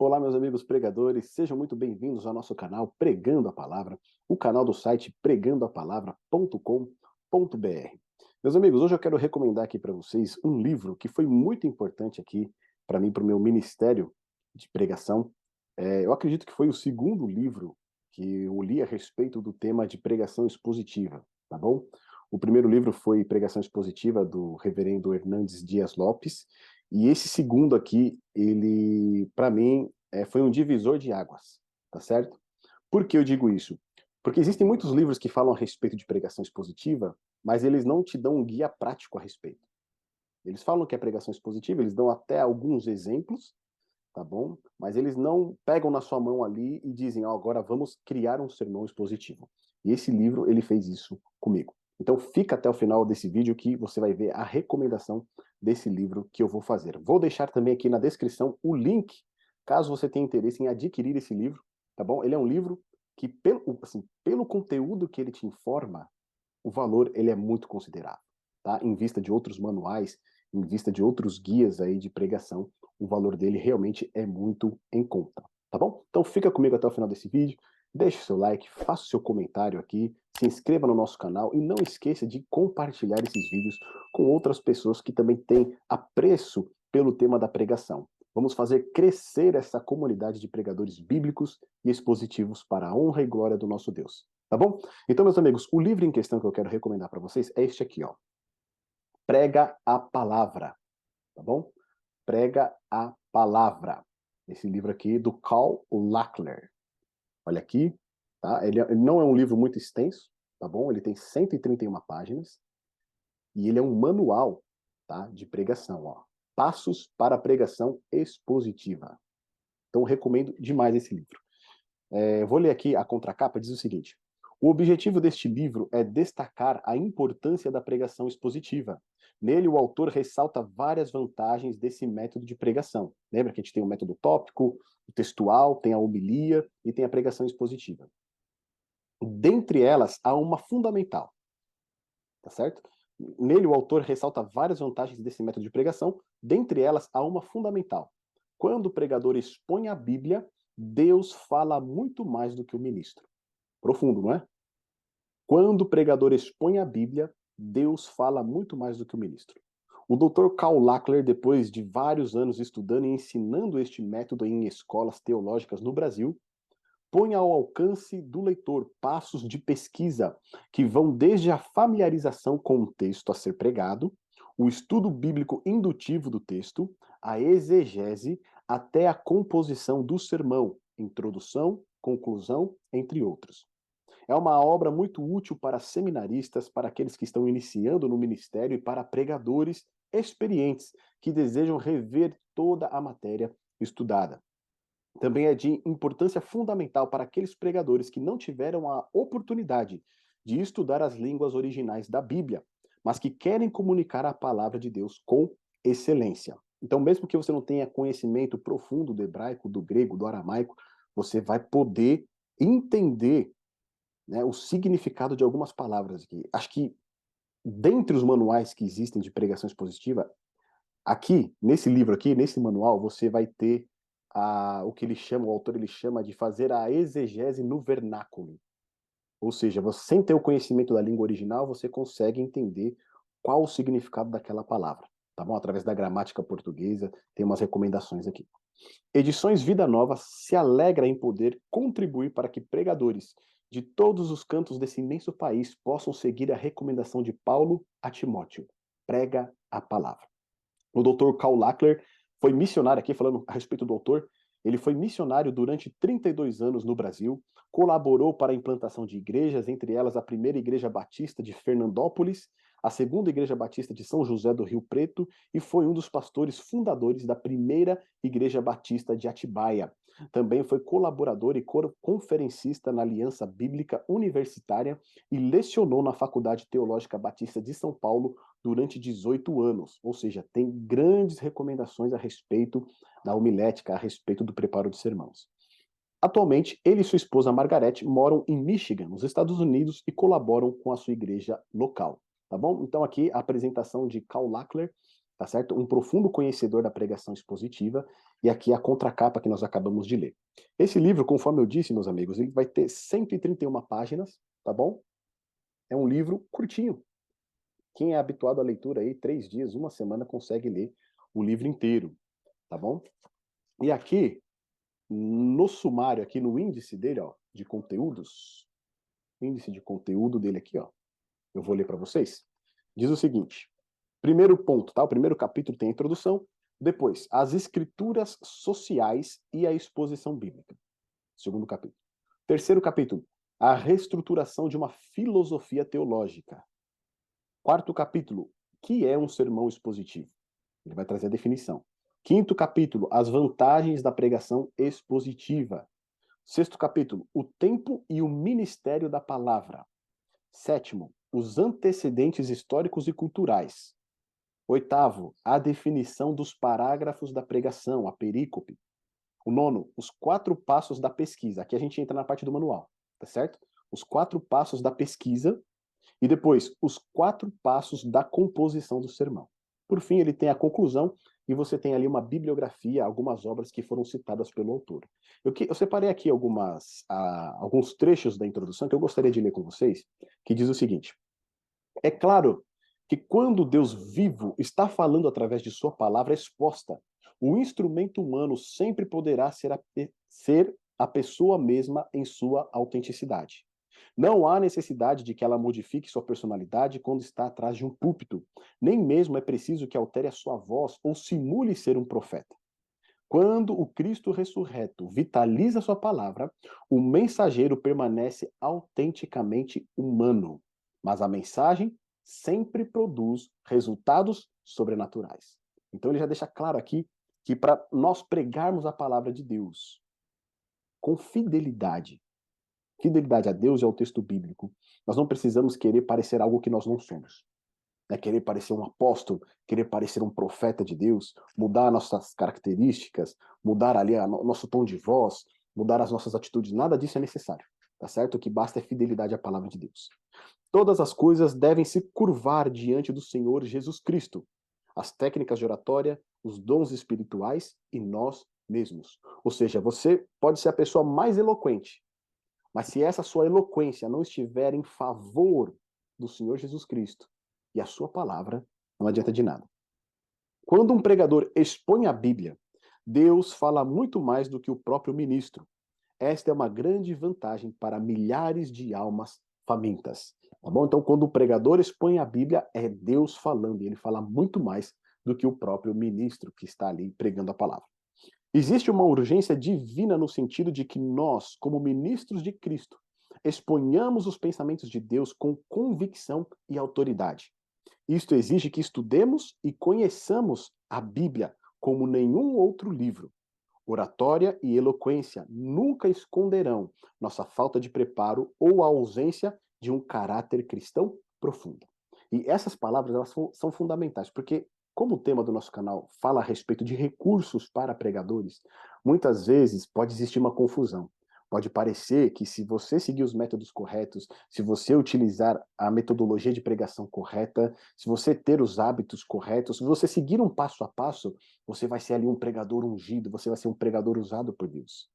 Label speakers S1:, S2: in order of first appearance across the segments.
S1: Olá, meus amigos pregadores, sejam muito bem-vindos ao nosso canal Pregando a Palavra, o canal do site pregandoapalavra.com.br. Meus amigos, hoje eu quero recomendar aqui para vocês um livro que foi muito importante aqui para mim, para o meu ministério de pregação. Eu acredito que foi o segundo livro que eu li a respeito do tema de pregação expositiva, tá bom? O primeiro livro foi Pregação Expositiva, do reverendo Hernandes Dias Lopes, e esse segundo aqui, ele, para mim, foi um divisor de águas, tá certo? Por que eu digo isso? Porque existem muitos livros que falam a respeito de pregação expositiva, mas eles não te dão um guia prático a respeito. Eles falam que é pregação expositiva, eles dão até alguns exemplos, tá bom? Mas eles não pegam na sua mão ali e dizem, ó, agora vamos criar um sermão expositivo. E esse livro, ele fez isso comigo. Então fica até o final desse vídeo que você vai ver a recomendação desse livro que eu vou fazer. Vou deixar também aqui na descrição o link, caso você tenha interesse em adquirir esse livro, tá bom? Ele é um livro que, pelo conteúdo que ele te informa, o valor ele é muito considerável, tá? Em vista de outros manuais, em vista de outros guias aí de pregação, o valor dele realmente é muito em conta, tá bom? Então fica comigo até o final desse vídeo, deixe o seu like, faça o seu comentário aqui, se inscreva no nosso canal e não esqueça de compartilhar esses vídeos com outras pessoas que também têm apreço pelo tema da pregação. Vamos fazer crescer essa comunidade de pregadores bíblicos e expositivos para a honra e glória do nosso Deus, tá bom? Então, meus amigos, o livro em questão que eu quero recomendar para vocês é este aqui, ó. Prega a Palavra, tá bom? Prega a Palavra. Esse livro aqui do Karl Lachler. Olha aqui, tá? Ele não é um livro muito extenso, tá bom? Ele tem 131 páginas e ele é um manual, tá? De pregação, ó. Passos para a pregação expositiva. Então, recomendo demais esse livro. Vou ler aqui a contracapa, diz o seguinte: o objetivo deste livro é destacar a importância da pregação expositiva. Nele, o autor ressalta várias vantagens desse método de pregação. Lembra que a gente tem o método tópico, o textual, tem a homilia e tem a pregação expositiva. Dentre elas, há uma fundamental, tá certo? Nele, o autor ressalta várias vantagens desse método de pregação, dentre elas, há uma fundamental. Quando o pregador expõe a Bíblia, Deus fala muito mais do que o ministro. Profundo, não é? Quando o pregador expõe a Bíblia, Deus fala muito mais do que o ministro. O Dr. Karl Lachler, depois de vários anos estudando e ensinando este método em escolas teológicas no Brasil, põe ao alcance do leitor passos de pesquisa que vão desde a familiarização com o texto a ser pregado, o estudo bíblico indutivo do texto, a exegese, até a composição do sermão, introdução, conclusão, entre outros. É uma obra muito útil para seminaristas, para aqueles que estão iniciando no ministério e para pregadores experientes que desejam rever toda a matéria estudada. Também é de importância fundamental para aqueles pregadores que não tiveram a oportunidade de estudar as línguas originais da Bíblia, mas que querem comunicar a palavra de Deus com excelência. Então, mesmo que você não tenha conhecimento profundo do hebraico, do grego, do aramaico, você vai poder entender, né, o significado de algumas palavras aqui. Acho que, dentre os manuais que existem de pregação expositiva, aqui, nesse livro aqui, nesse manual, você vai ter o que ele chama, o autor ele chama de fazer a exegese no vernáculo. Ou seja, você, sem ter o conhecimento da língua original, você consegue entender qual o significado daquela palavra, tá bom? Através da gramática portuguesa, tem umas recomendações aqui. Edições Vida Nova se alegra em poder contribuir para que pregadores de todos os cantos desse imenso país possam seguir a recomendação de Paulo a Timóteo. Prega a palavra. O Dr. Karl Lachler foi missionário, aqui falando a respeito do autor, ele foi missionário durante 32 anos no Brasil, colaborou para a implantação de igrejas, entre elas a primeira Igreja Batista de Fernandópolis, a segunda Igreja Batista de São José do Rio Preto, e foi um dos pastores fundadores da primeira Igreja Batista de Atibaia. Também foi colaborador e conferencista na Aliança Bíblica Universitária e lecionou na Faculdade Teológica Batista de São Paulo durante 18 anos, ou seja, tem grandes recomendações a respeito da homilética, a respeito do preparo de sermãos. Atualmente, ele e sua esposa Margarete moram em Michigan, nos Estados Unidos, e colaboram com a sua igreja local, tá bom? Então aqui a apresentação de Karl Lachler, tá certo? Um profundo conhecedor da pregação expositiva, e aqui a contracapa que nós acabamos de ler. Esse livro, conforme eu disse, meus amigos, ele vai ter 131 páginas, tá bom? É um livro curtinho. Quem é habituado à leitura aí, 3 dias, uma semana, consegue ler o livro inteiro, tá bom? E aqui, no sumário, aqui no índice dele, ó, de conteúdos, índice de conteúdo dele aqui, ó, eu vou ler para vocês, diz o seguinte, primeiro ponto, tá? O primeiro capítulo tem a introdução, depois, as escrituras sociais e a exposição bíblica. Segundo capítulo. Terceiro capítulo, a reestruturação de uma filosofia teológica. Quarto capítulo, que é um sermão expositivo? Ele vai trazer a definição. Quinto capítulo, as vantagens da pregação expositiva. Sexto capítulo, o tempo e o ministério da palavra. Sétimo, os antecedentes históricos e culturais. Oitavo, a definição dos parágrafos da pregação, a perícope. O nono, os 4 passos da pesquisa. Aqui a gente entra na parte do manual, tá certo? Os 4 passos da pesquisa e depois os 4 passos da composição do sermão. Por fim, ele tem a conclusão e você tem ali uma bibliografia, algumas obras que foram citadas pelo autor. Eu separei aqui alguns trechos da introdução que eu gostaria de ler com vocês, que diz o seguinte: é claro que quando Deus vivo está falando através de sua palavra exposta, o instrumento humano sempre poderá ser a pessoa mesma em sua autenticidade. Não há necessidade de que ela modifique sua personalidade quando está atrás de um púlpito. Nem mesmo é preciso que altere a sua voz ou simule ser um profeta. Quando o Cristo ressurreto vitaliza sua palavra, o mensageiro permanece autenticamente humano, mas a mensagem sempre produz resultados sobrenaturais. Então ele já deixa claro aqui que para nós pregarmos a palavra de Deus com fidelidade, fidelidade a Deus e ao texto bíblico, nós não precisamos querer parecer algo que nós não somos. Querer parecer um apóstolo, querer parecer um profeta de Deus, mudar nossas características, mudar ali o nosso tom de voz, mudar as nossas atitudes, nada disso é necessário, tá certo? O que basta é fidelidade à palavra de Deus. Todas as coisas devem se curvar diante do Senhor Jesus Cristo. As técnicas de oratória, os dons espirituais e nós mesmos. Ou seja, você pode ser a pessoa mais eloquente, mas se essa sua eloquência não estiver em favor do Senhor Jesus Cristo e a sua palavra, não adianta de nada. Quando um pregador expõe a Bíblia, Deus fala muito mais do que o próprio ministro. Esta é uma grande vantagem para milhares de almas famintas. Tá bom? Então, quando o pregador expõe a Bíblia, é Deus falando, e ele fala muito mais do que o próprio ministro que está ali pregando a palavra. Existe uma urgência divina no sentido de que nós, como ministros de Cristo, exponhamos os pensamentos de Deus com convicção e autoridade. Isto exige que estudemos e conheçamos a Bíblia como nenhum outro livro. Oratória e eloquência nunca esconderão nossa falta de preparo ou a ausência de um caráter cristão profundo. E essas palavras elas são fundamentais, porque como o tema do nosso canal fala a respeito de recursos para pregadores, muitas vezes pode existir uma confusão. Pode parecer que se você seguir os métodos corretos, se você utilizar a metodologia de pregação correta, se você ter os hábitos corretos, se você seguir um passo a passo, você vai ser ali um pregador ungido, você vai ser um pregador usado por Deus.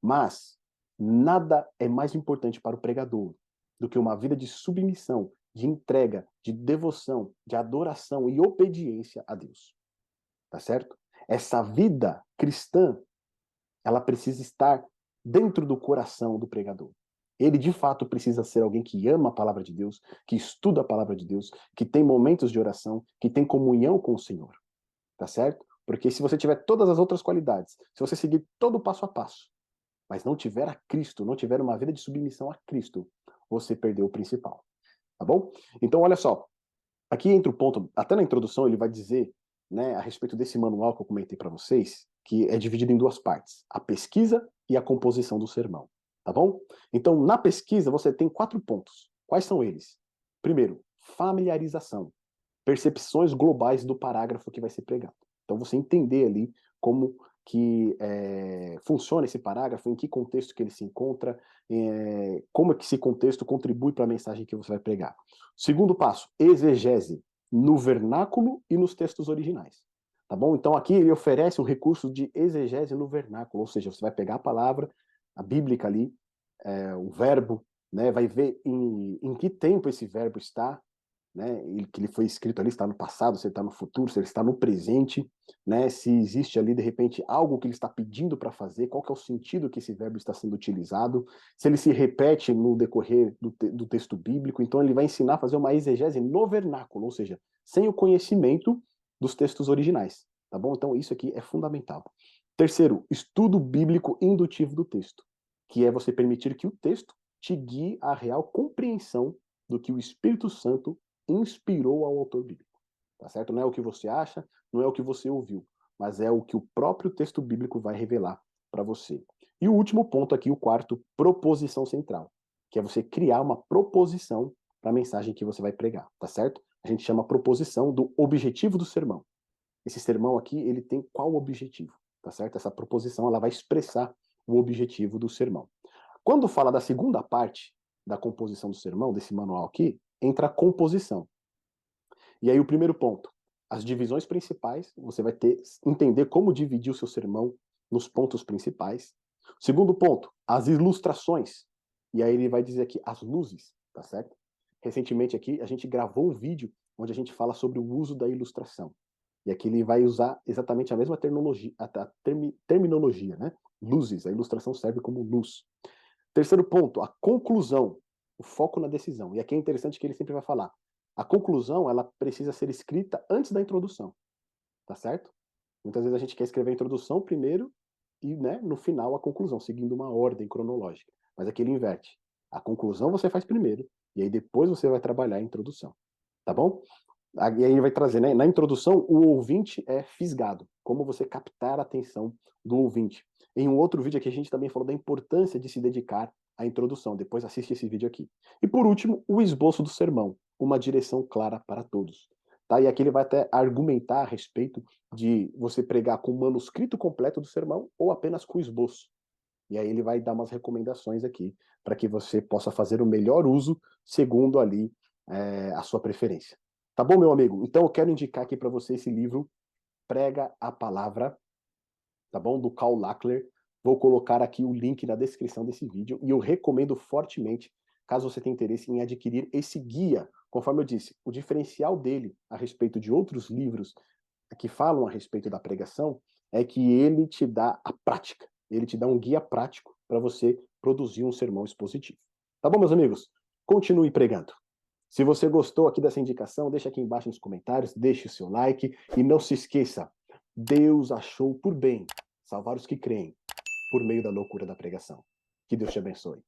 S1: Mas nada é mais importante para o pregador do que uma vida de submissão, de entrega, de devoção, de adoração e obediência a Deus. Tá certo? Essa vida cristã, ela precisa estar dentro do coração do pregador. Ele, de fato, precisa ser alguém que ama a palavra de Deus, que estuda a palavra de Deus, que tem momentos de oração, que tem comunhão com o Senhor. Tá certo? Porque se você tiver todas as outras qualidades, se você seguir todo o passo a passo, mas não tiver a Cristo, não tiver uma vida de submissão a Cristo, você perdeu o principal. Tá bom? Então, olha só. Aqui entra o ponto, até na introdução ele vai dizer, né, a respeito desse manual que eu comentei para vocês, que é dividido em 2 partes, a pesquisa e a composição do sermão, tá bom? Então, na pesquisa você tem 4 pontos. Quais são eles? Primeiro, familiarização, percepções globais do parágrafo que vai ser pregado. Então, você entender ali como que funciona esse parágrafo, em que contexto que ele se encontra, como é que esse contexto contribui para a mensagem que você vai pregar. Segundo passo, exegese, no vernáculo e nos textos originais. tá bom? Então aqui ele oferece um recurso de exegese no vernáculo, ou seja, você vai pegar a palavra, a bíblica ali, o verbo, né, vai ver em que tempo esse verbo está, né, que ele foi escrito ali, está no passado, se ele está no futuro, se ele está no presente, né, se existe ali, de repente, algo que ele está pedindo para fazer, qual que é o sentido que esse verbo está sendo utilizado, se ele se repete no decorrer do texto bíblico. Então ele vai ensinar a fazer uma exegese no vernáculo, ou seja, sem o conhecimento dos textos originais, tá bom? Então isso aqui é fundamental. Terceiro, estudo bíblico indutivo do texto, que é você permitir que o texto te guie à real compreensão do que o Espírito Santo inspirou ao autor bíblico, tá certo? Não é o que você acha, não é o que você ouviu, mas é o que o próprio texto bíblico vai revelar para você. E o último ponto aqui, o quarto, proposição central, que é você criar uma proposição para a mensagem que você vai pregar, tá certo? A gente chama proposição do objetivo do sermão. Esse sermão aqui, ele tem qual objetivo, tá certo? Essa proposição, ela vai expressar o objetivo do sermão. Quando fala da segunda parte da composição do sermão, desse manual aqui, entra a composição. E aí o primeiro ponto, as divisões principais, você vai entender como dividir o seu sermão nos pontos principais. Segundo ponto, as ilustrações. E aí ele vai dizer aqui as luzes, tá certo? Recentemente aqui a gente gravou um vídeo onde a gente fala sobre o uso da ilustração. E aqui ele vai usar exatamente a mesma terminologia, né? Luzes, a ilustração serve como luz. Terceiro ponto, a conclusão, o foco na decisão. E aqui é interessante que ele sempre vai falar, a conclusão, ela precisa ser escrita antes da introdução, tá certo? Muitas vezes a gente quer escrever a introdução primeiro e, né, no final, a conclusão, seguindo uma ordem cronológica. Mas aqui ele inverte. A conclusão você faz primeiro, e aí depois você vai trabalhar a introdução, tá bom? E aí ele vai trazer, né, na introdução, o ouvinte é fisgado. Como você captar a atenção do ouvinte. Em um outro vídeo aqui a gente também falou da importância de se dedicar à introdução. Depois assiste esse vídeo aqui. E por último, o esboço do sermão. Uma direção clara para todos. Tá? E aqui ele vai até argumentar a respeito de você pregar com o manuscrito completo do sermão ou apenas com o esboço. E aí ele vai dar umas recomendações aqui para que você possa fazer o melhor uso segundo ali a sua preferência. Tá bom, meu amigo? Então eu quero indicar aqui para você esse livro, Prega a Palavra, tá bom? Do Karl Lachler. Vou colocar aqui o link na descrição desse vídeo e eu recomendo fortemente, caso você tenha interesse em adquirir esse guia. Conforme eu disse, o diferencial dele a respeito de outros livros que falam a respeito da pregação é que ele te dá a prática. Ele te dá um guia prático para você produzir um sermão expositivo. Tá bom, meus amigos? Continue pregando. Se você gostou aqui dessa indicação, deixa aqui embaixo nos comentários, deixe o seu like e não se esqueça, Deus achou por bem salvar os que creem por meio da loucura da pregação. Que Deus te abençoe.